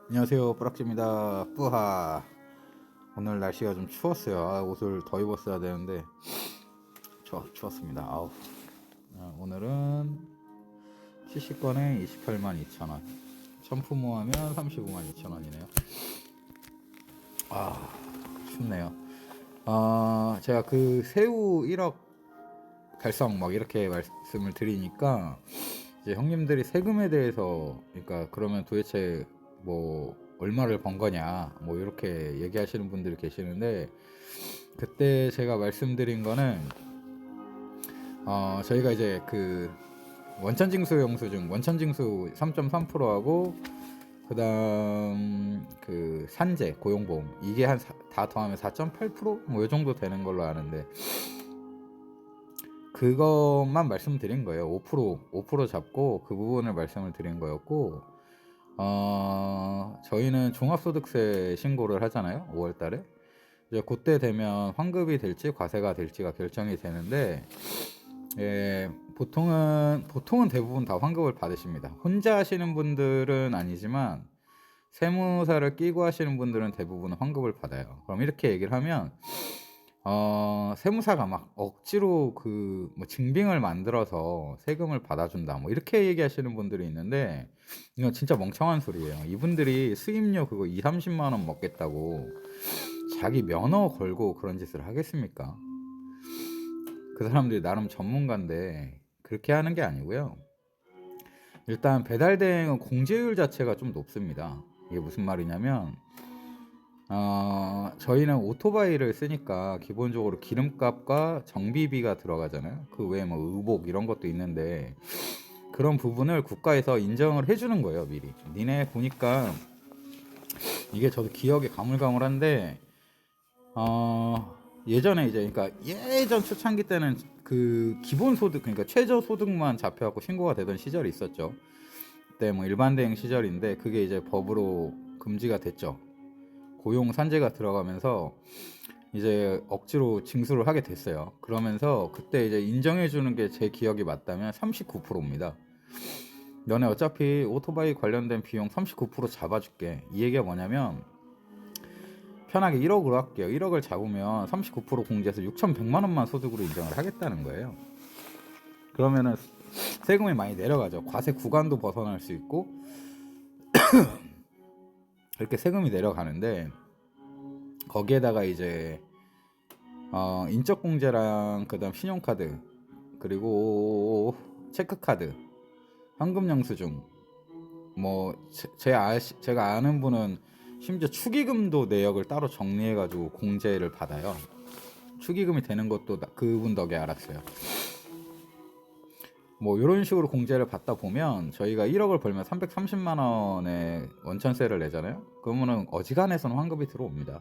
안녕하세요, 뿌락지입니다. 뿌하. 오늘 날씨가 좀 추웠어요. 옷을 더 입었어야 되는데 추웠습니다. 오늘은 CC권에 28만 2천원, 천푸모하면 35만 2천원이네요. 춥네요. 제가 그 새우 1억 달성 막 이렇게 말씀을 드리니까 이제 형님들이 세금에 대해서, 그러니까 그러면 도대체 뭐 얼마를 번 거냐 뭐 이렇게 얘기하시는 분들이 계시는데, 그때 제가 말씀드린 거는 저희가 이제 그 원천징수 영수증, 원천징수 3.3%하고 그다음 그 산재 고용보험, 이게 다 더하면 4.8%뭐 이 정도 되는 걸로 아는데, 그것만 말씀드린 거예요. 5% 잡고 그 부분을 말씀을 드린 거였고, 저희는 종합소득세 신고를 하잖아요, 5월 달에. 이제 그때 되면 환급이 될지 과세가 될지가 결정이 되는데, 보통은 대부분 다 환급을 받으십니다. 혼자 하시는 분들은 아니지만 세무사를 끼고 하시는 분들은 대부분 환급을 받아요. 그럼 이렇게 얘기를 하면 세무사가 막 억지로 그 뭐 증빙을 만들어서 세금을 받아준다 뭐 이렇게 얘기하시는 분들이 있는데, 이건 진짜 멍청한 소리예요. 이분들이 수입료 그거 2, 30만 원 먹겠다고 자기 면허 걸고 그런 짓을 하겠습니까? 그 사람들이 나름 전문가인데 그렇게 하는 게 아니고요. 일단 배달 대행은 공제율 자체가 좀 높습니다. 이게 무슨 말이냐면, 저희는 오토바이를 쓰니까 기본적으로 기름값과 정비비가 들어가잖아요. 그 외에 뭐 의복 이런 것도 있는데, 그런 부분을 국가에서 인정을 해주는 거예요, 미리. 니네 보니까, 이게 저도 기억이 가물가물한데, 예전에 이제, 그러니까 예전 초창기 때는 그 기본소득, 그러니까 최저소득만 잡혀갖고 신고가 되던 시절이 있었죠. 그때 뭐 일반 대행 시절인데, 그게 이제 법으로 금지가 됐죠. 고용 산재가 들어가면서 이제 억지로 징수를 하게 됐어요. 그러면서 그때 이제 인정해 주는 게 제 기억이 맞다면 39%입니다. 너네 어차피 오토바이 관련된 비용 39% 잡아줄게. 이 얘기가 뭐냐면, 편하게 1억으로 할게요. 1억을 잡으면 39% 공제해서 6,100만 원만 소득으로 인정을 하겠다는 거예요. 그러면은 세금이 많이 내려가죠. 과세 구간도 벗어날 수 있고 이렇게 세금이 내려가는데, 거기에다가 이제 인적공제랑 그다음 신용카드, 그리고 체크카드, 현금영수증, 뭐 제가 아는 분은 심지어 축의금도 내역을 따로 정리해가지고 공제를 받아요. 축의금이 되는 것도 그분 덕에 알았어요. 뭐 이런 식으로 공제를 받다 보면 저희가 1억을 벌면 330만 원의 원천세를 내잖아요. 그러면은 어지간해서는 환급이 들어옵니다.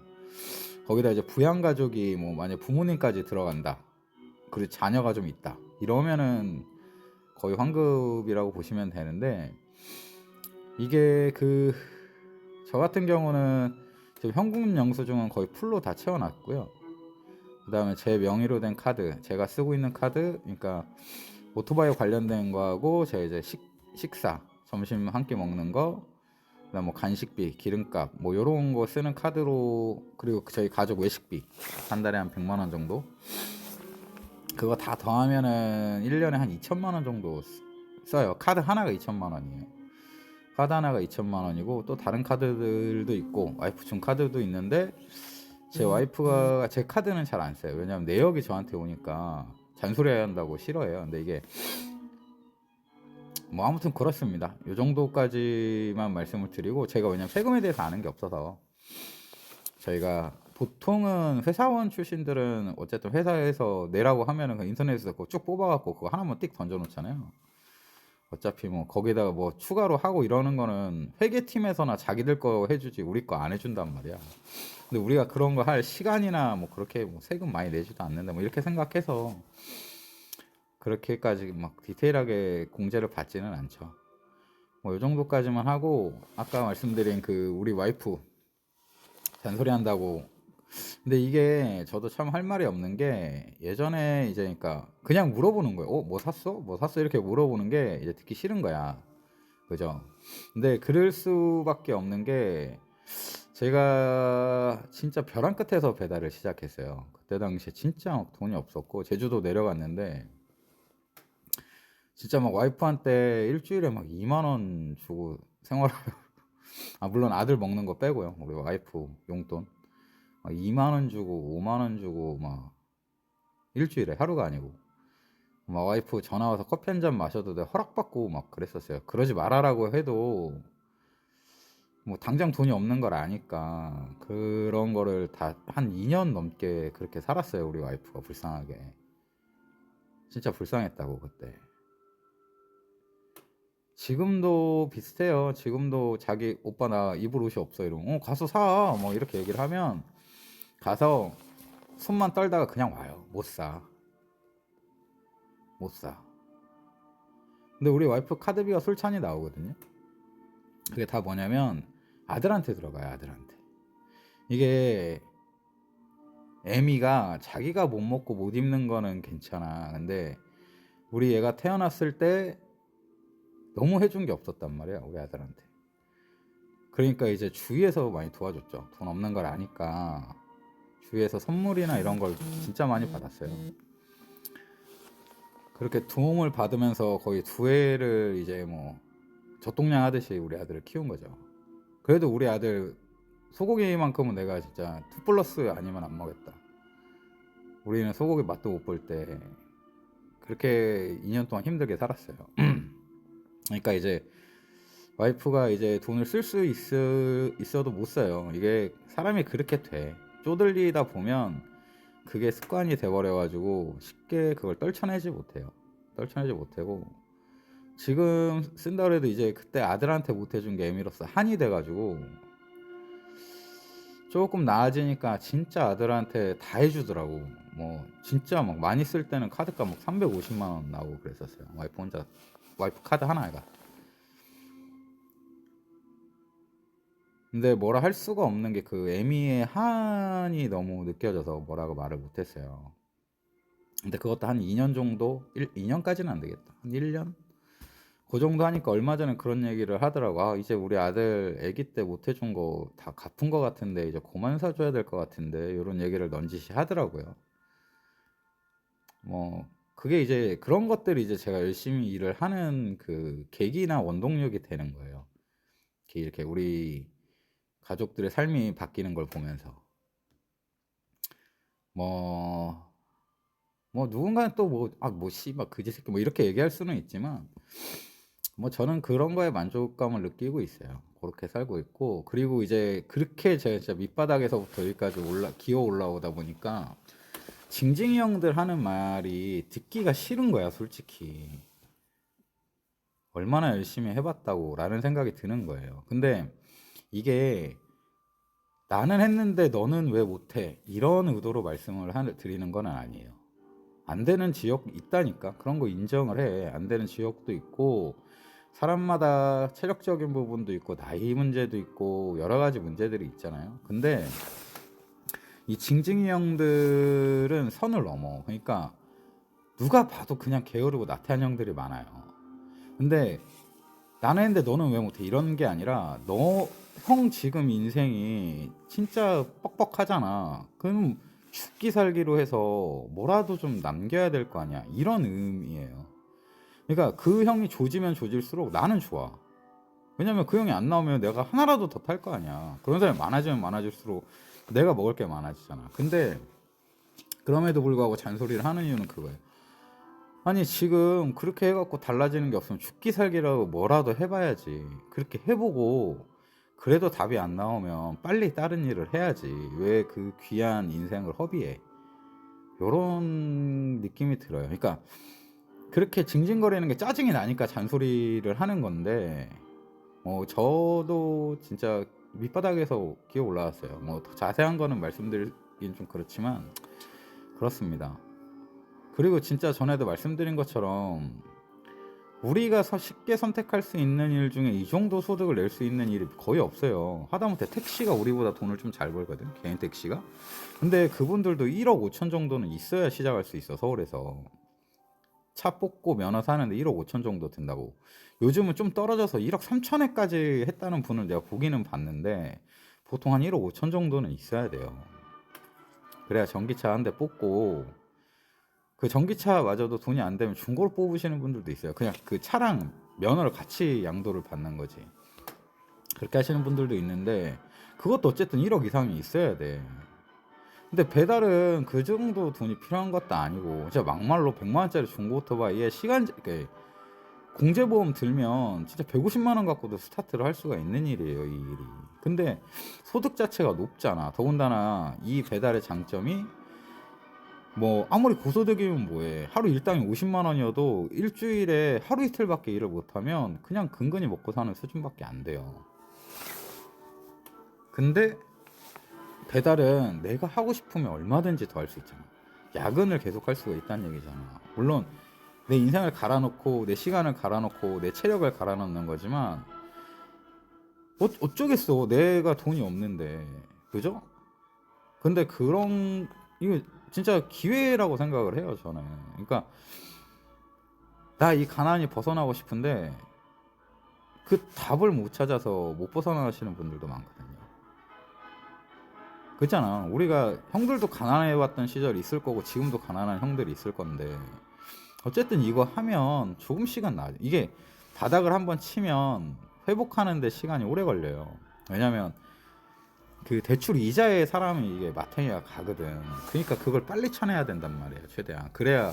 거기다 이제 부양가족이 뭐 만약 부모님까지 들어간다, 그리고 자녀가 좀 있다, 이러면은 거의 환급이라고 보시면 되는데, 이게 그 저 같은 경우는 지금 현금 영수증은 거의 풀로 다 채워놨고요. 그 다음에 제 명의로 된 카드, 제가 쓰고 있는 카드, 그러니까 오토바이 관련된 거하고 제 이제 식사, 점심 한 끼 먹는 거, 그다음 뭐 간식비, 기름값 뭐 요런 거 쓰는 카드로, 그리고 저희 가족 외식비 한 달에 한 100만 원 정도, 그거 다 더하면은 1년에 한 2천만 원 정도 써요. 카드 하나가 2천만 원이에요. 카드 하나가 2천만 원이고, 또 다른 카드들도 있고 와이프 준 카드도 있는데, 제 와이프가 제 카드는 잘 안 써요. 왜냐면 내역이 저한테 오니까 잔소리해야 한다고 싫어해요. 근데 이게 뭐 아무튼 그렇습니다. 이 정도까지만 말씀을 드리고, 제가 왜냐면 세금에 대해서 아는 게 없어서, 저희가 보통은 회사원 출신들은 어쨌든 회사에서 내라고 하면은 인터넷에서 그거 쭉 뽑아갖고 그거 하나만 띡 던져놓잖아요. 어차피 뭐 거기다가 뭐 추가로 하고 이러는 거는 회계팀에서나 자기들 거 해주지 우리 거 안 해준단 말이야. 근데 우리가 그런 거 할 시간이나 뭐 그렇게 뭐 세금 많이 내지도 않는다 뭐 이렇게 생각해서 그렇게까지 막 디테일하게 공제를 받지는 않죠. 뭐 이 정도까지만 하고, 아까 말씀드린 그 우리 와이프 잔소리 한다고. 근데 이게 저도 참 할 말이 없는 게, 예전에 이제 그러니까 그냥 물어보는 거예요. 뭐 샀어? 뭐 샀어? 이렇게 물어보는 게 이제 듣기 싫은 거야. 그죠? 근데 그럴 수밖에 없는 게 제가 진짜 벼랑 끝에서 배달을 시작했어요. 그때 당시에 진짜 막 돈이 없었고 제주도 내려갔는데 진짜 막 와이프한테 일주일에 막 2만 원 주고 생활을 아 물론 아들 먹는 거 빼고요. 우리 와이프 용돈 막 2만 원 주고 5만 원 주고 막 일주일에 하루가 아니고 막 와이프 전화 와서 커피 한 잔 마셔도 내가 허락받고 막 그랬었어요. 그러지 말아라고 해도 뭐 당장 돈이 없는 걸 아니까 그런 거를 다 한 2년 넘게 그렇게 살았어요. 우리 와이프가 불쌍하게. 진짜 불쌍했다고 그때. 지금도 비슷해요. 지금도 자기 오빠 나 입을 옷이 없어 이러면 가서 사. 뭐 이렇게 얘기를 하면 가서 손만 떨다가 그냥 와요. 못 사. 못 사. 근데 우리 와이프 카드비가 솔찬히 나오거든요. 그게 다 뭐냐면 아들한테 들어가요. 아들한테. 이게 애미가 자기가 못 먹고 못 입는 거는 괜찮아. 근데 우리 애가 태어났을 때 너무 해준 게 없었단 말이야. 우리 아들한테. 그러니까 이제 주위에서 많이 도와줬죠. 돈 없는 걸 아니까 주위에서 선물이나 이런 걸 진짜 많이 받았어요. 그렇게 도움을 받으면서 거의 두 해를 이제 뭐 젖동량 하듯이 우리 아들을 키운 거죠. 그래도 우리 아들 소고기만큼은 내가 진짜 2 플러스 아니면 안 먹겠다. 우리는 소고기 맛도 못 볼 때 그렇게 2년 동안 힘들게 살았어요. 그러니까 이제 와이프가 이제 돈을 쓸 수 있어도 못 써요. 이게 사람이 그렇게 돼. 쪼들리다 보면 그게 습관이 돼버려가지고 쉽게 그걸 떨쳐내지 못해요. 떨쳐내지 못하고 지금 쓴다 그래도 이제 그때 아들한테 못 해준 게 애미로서 한이 돼가지고 조금 나아지니까 진짜 아들한테 다 해주더라고. 뭐 진짜 막 많이 쓸 때는 카드값 막 350만 원 나오고 그랬었어요. 와이프 혼자 와이프 카드 하나가. 근데 뭐라 할 수가 없는 게 그 애미의 한이 너무 느껴져서 뭐라고 말을 못했어요. 근데 그것도 한 2년 정도, 2년까지는 안 되겠다. 한 1년? 그 정도 하니까 얼마 전에 그런 얘기를 하더라고. 아, 이제 우리 아들 아기 때 못 해준 거 다 갚은 거 같은데 이제 그만 사줘야 될 것 같은데 이런 얘기를 넌지시 하더라고요. 뭐 그게 이제 그런 것들이 이제 제가 열심히 일을 하는 그 계기나 원동력이 되는 거예요. 이렇게 우리 가족들의 삶이 바뀌는 걸 보면서 뭐 누군가는 또 뭐 아 뭐 씨발 그지 새끼 뭐 이렇게 얘기할 수는 있지만 뭐 저는 그런 거에 만족감을 느끼고 있어요. 그렇게 살고 있고 그리고 이제 그렇게 제가 진짜 밑바닥에서부터 여기까지 기어 올라오다 보니까 징징이 형들 하는 말이 듣기가 싫은 거야 솔직히. 얼마나 열심히 해봤다고 라는 생각이 드는 거예요. 근데 이게 나는 했는데 너는 왜 못해 이런 의도로 말씀을 드리는 건 아니에요. 안 되는 지역 있다니까. 그런 거 인정을 해. 안 되는 지역도 있고 사람마다 체력적인 부분도 있고 나이 문제도 있고 여러 가지 문제들이 있잖아요. 근데 이 징징이 형들은 선을 넘어. 그러니까 누가 봐도 그냥 게으르고 나태한 형들이 많아요. 근데 나는 했는데 너는 왜 못해 이런 게 아니라 너 형 지금 인생이 진짜 뻑뻑하잖아. 그럼 죽기 살기로 해서 뭐라도 좀 남겨야 될 거 아니야. 이런 의미예요. 그러니까 그 형이 조지면 조질수록 나는 좋아. 왜냐면 그 형이 안 나오면 내가 하나라도 더 탈 거 아니야. 그런 사람이 많아지면 많아질수록 내가 먹을 게 많아지잖아. 근데 그럼에도 불구하고 잔소리를 하는 이유는 그거예요. 아니 지금 그렇게 해갖고 달라지는 게 없으면 죽기 살기라고 뭐라도 해봐야지. 그렇게 해보고 그래도 답이 안 나오면 빨리 다른 일을 해야지. 왜 그 귀한 인생을 허비해? 요런 느낌이 들어요. 그러니까 그렇게 징징거리는 게 짜증이 나니까 잔소리를 하는 건데 저도 진짜 밑바닥에서 기어 올라왔어요. 뭐 더 자세한 거는 말씀드리긴 좀 그렇지만 그렇습니다. 그리고 진짜 전에도 말씀드린 것처럼 우리가 쉽게 선택할 수 있는 일 중에 이 정도 소득을 낼 수 있는 일이 거의 없어요. 하다못해 택시가 우리보다 돈을 좀 잘 벌거든, 개인 택시가. 근데 그분들도 1억 5천 정도는 있어야 시작할 수 있어. 서울에서 차 뽑고 면허 사는데 1억 5천 정도 든다고. 요즘은 좀 떨어져서 1억 3천에까지 했다는 분을 내가 보기는 봤는데 보통 한 1억 5천 정도는 있어야 돼요. 그래야 전기차 한 대 뽑고, 그 전기차마저도 돈이 안 되면 중고로 뽑으시는 분들도 있어요. 그냥 그 차랑 면허를 같이 양도를 받는 거지. 그렇게 하시는 분들도 있는데 그것도 어쨌든 1억 이상이 있어야 돼. 근데 배달은 그 정도 돈이 필요한 것도 아니고 진짜 막말로 100만 원짜리 중고 오토바이에 공제보험 들면 진짜 150만 원 갖고도 스타트를 할 수가 있는 일이에요, 이 일이. 근데 소득 자체가 높잖아. 더군다나 이 배달의 장점이 뭐 아무리 고소득이면 뭐해. 하루 일당이 50만 원이어도 일주일에 하루 이틀밖에 일을 못하면 그냥 근근히 먹고 사는 수준밖에 안 돼요. 근데 배달은 내가 하고 싶으면 얼마든지 더 할 수 있잖아. 야근을 계속 할 수가 있다는 얘기잖아. 물론 내 인생을 갈아놓고 내 시간을 갈아놓고 내 체력을 갈아넣는 거지만 어쩌겠어. 내가 돈이 없는데. 그죠? 근데 이거 진짜 기회라고 생각을 해요, 저는. 그러니까 나 이 가난이 벗어나고 싶은데 그 답을 못 찾아서 못 벗어나시는 분들도 많거든요. 그렇잖아. 우리가 형들도 가난해왔던 시절이 있을 거고 지금도 가난한 형들이 있을 건데 어쨌든 이거 하면 조금 시간 나아요. 이게 바닥을 한번 치면 회복하는데 시간이 오래 걸려요. 왜냐면 그 대출 이자에 사람이 이게 마탱이가 가거든. 그러니까 그걸 빨리 쳐내야 된단 말이에요. 최대한. 그래야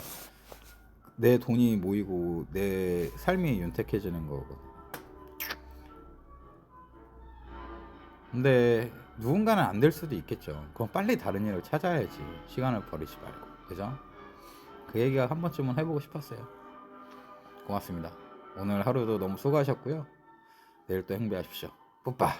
내 돈이 모이고 내 삶이 윤택해지는 거거든. 근데 누군가는 안 될 수도 있겠죠. 그럼 빨리 다른 일을 찾아야지. 시간을 버리지 말고. 그죠? 그 얘기가 한 번쯤은 해보고 싶었어요. 고맙습니다. 오늘 하루도 너무 수고하셨고요. 내일 또 행복하십시오. 뿌빠.